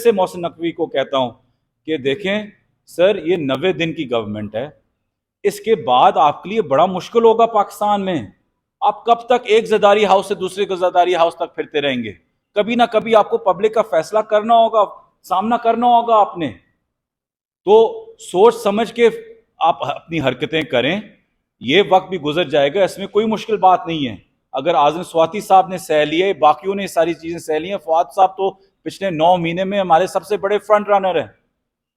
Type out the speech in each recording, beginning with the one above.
से मोहसिन नकवी को कहता हूं कि देखें सर, ये 90 दिन की गवर्नमेंट है, इसके बाद आपके लिए बड़ा मुश्किल होगा पाकिस्तान में। आप कब तक एक जरदारी हाउस से दूसरे जरदारी हाउस तक फिरते रहेंगे? कभी ना कभी आपको पब्लिक का फैसला करना होगा, सामना करना होगा आपने। तो सोच समझ के आप अपनी हरकतें करें। ये वक्त भी गुजर जाएगा, इसमें कोई मुश्किल बात नहीं है। अगर आजम स्वाति साहब ने सह लिए, बाकियों ने सारी चीजें सह ली हैं। फवाद साहब तो पिछले 9 महीने में हमारे सबसे बड़े फ्रंट रनर हैं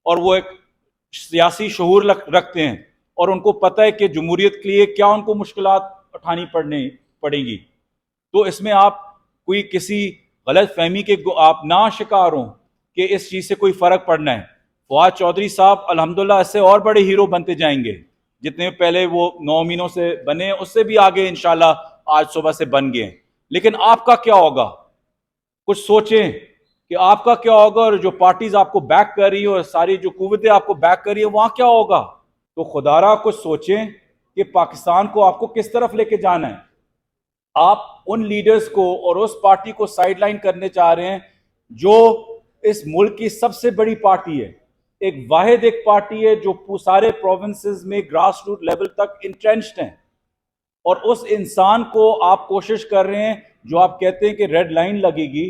और वो एक सियासी शऊर रखते हैं और उनको पता है कि जमहूरियत के लिए क्या उनको मुश्किलात उठानी पड़ेंगी। तो इसमें आप कोई किसी गलत फहमी के आप ना शिकार हों कि इस चीज से कोई फर्क पड़ना है। फवाद चौधरी साहब अल्हम्दुलिल्लाह इससे और बड़े हीरो बनते जाएंगे, जितने पहले वो 9 महीनों से बने उससे भी आगे इंशाल्लाह आज सुबह से बन गए। लेकिन आपका क्या होगा? कुछ सोचें कि आपका क्या होगा, और जो पार्टीज आपको बैक कर रही है और सारी जो कुव्वतें आपको बैक कर रही है वहां क्या होगा। तो खुदारा कुछ सोचें कि पाकिस्तान को आपको किस तरफ लेके जाना है। आप उन लीडर्स को और उस पार्टी को साइडलाइन करने चाह रहे हैं जो इस मुल्क की सबसे बड़ी पार्टी है, एक वाहिद एक पार्टी है जो सारे प्रोविंसेस में ग्रास रूट लेवल तक इंट्रेंच्ड है। और उस इंसान को आप कोशिश कर रहे हैं, जो आप कहते हैं कि रेड लाइन लगेगी,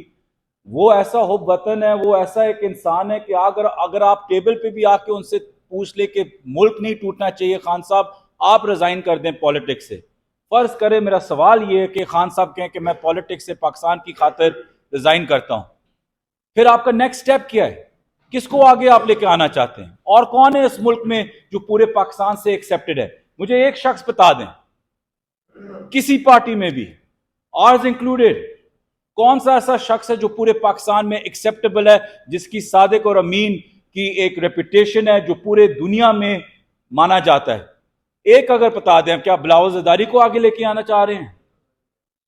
वो ऐसा हुब वतन है, वो ऐसा एक इंसान है कि अगर आप टेबल पे भी आके उनसे पूछ ले कि मुल्क नहीं टूटना चाहिए खान साहब, आप रिजाइन कर दें पॉलिटिक्स से। फर्ज करें, मेरा सवाल ये है कि खान साहब कहें कि मैं पॉलिटिक्स से पाकिस्तान की खातिर रिजाइन करता हूं, फिर आपका नेक्स्ट स्टेप क्या है? किसको आगे आप लेके आना चाहते हैं? और कौन है इस मुल्क में जो पूरे पाकिस्तान से एक्सेप्टेड है? मुझे एक शख्स बता दें, किसी पार्टी में भी, आर्स इंक्लूडेड, कौन सा ऐसा शख्स है जो पूरे पाकिस्तान में एक्सेप्टेबल है, जिसकी सादिक और अमीन की एक रेपुटेशन है जो पूरे दुनिया में माना जाता है? एक अगर बता दें। क्या बिलावल ज़रदारी को आगे लेके आना चाह रहे हैं?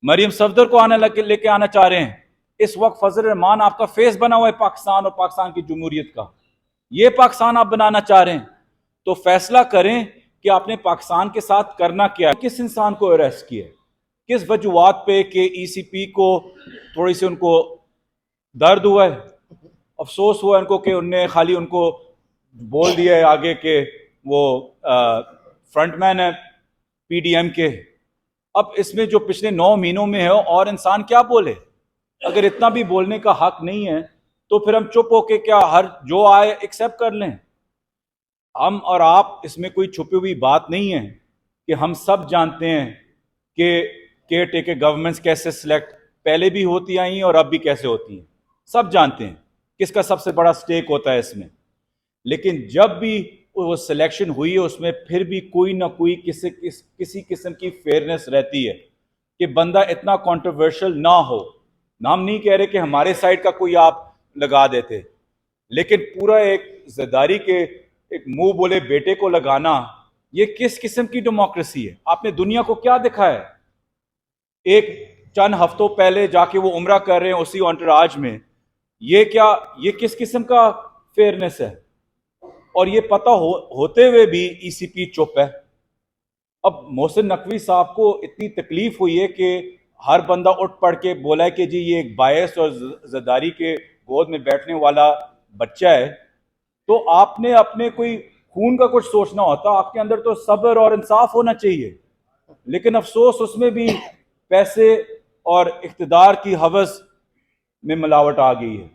मरियम सफदर को लेके आना चाह रहे हैं? इस वक्त फजल रहमान आपका फेस बना हुआ है पाकिस्तान और पाकिस्तान की जमहूरियत का। ये पाकिस्तान आप बनाना चाह रहे हैं? तो फैसला करें कि आपने पाकिस्तान के साथ करना क्या है। किस इंसान को अरेस्ट किया, किस वजूहात पे कि ईसीपी को थोड़ी सी उनको दर्द हुआ है, अफसोस हुआ उनको कि उनने खाली उनको बोल दिया है आगे कि वो फ्रंटमैन है पीडीएम के। अब इसमें जो पिछले 9 महीनों में है, और इंसान क्या बोले? अगर इतना भी बोलने का हक नहीं है तो फिर हम चुप होके क्या हर जो आए एक्सेप्ट कर लें? हम और आप, इसमें कोई छुपी हुई बात नहीं है कि हम सब जानते हैं कि केयर टेकर गवर्नमेंट्स कैसे सिलेक्ट पहले भी होती आई हैं और अब भी कैसे होती हैं। सब जानते हैं किसका सबसे बड़ा स्टेक होता है इसमें। लेकिन जब भी वो सिलेक्शन हुई है उसमें फिर भी कोई ना कोई किसी किस्म की फेयरनेस रहती है कि बंदा इतना कंट्रोवर्शियल ना हो। ना हम नहीं कह रहे कि हमारे साइड का कोई आप लगा देते, लेकिन पूरा एक जरदारी के एक मुंह बोले बेटे को लगाना, ये किस किस्म की डेमोक्रेसी है? आपने दुनिया को क्या दिखाया? एक चंद हफ्तों पहले जाके वो उम्रा कर रहे हैं उसी एंटोराज में, ये किस किस्म का फेयरनेस है? और ये पता होते हुए भी ईसीपी चुप है। अब मोहसिन नकवी साहब को इतनी तकलीफ हुई है कि हर बंदा उठ पड़ के बोला है कि जी ये एक बायस और जरदारी के गोद में बैठने वाला बच्चा है। तो आपने अपने कोई खून का कुछ सोचना होता, आपके अंदर तो सब्र और इंसाफ होना चाहिए। लेकिन अफसोस उसमें भी पैसे और इख्तिदार की हवस में मिलावट आ गई है।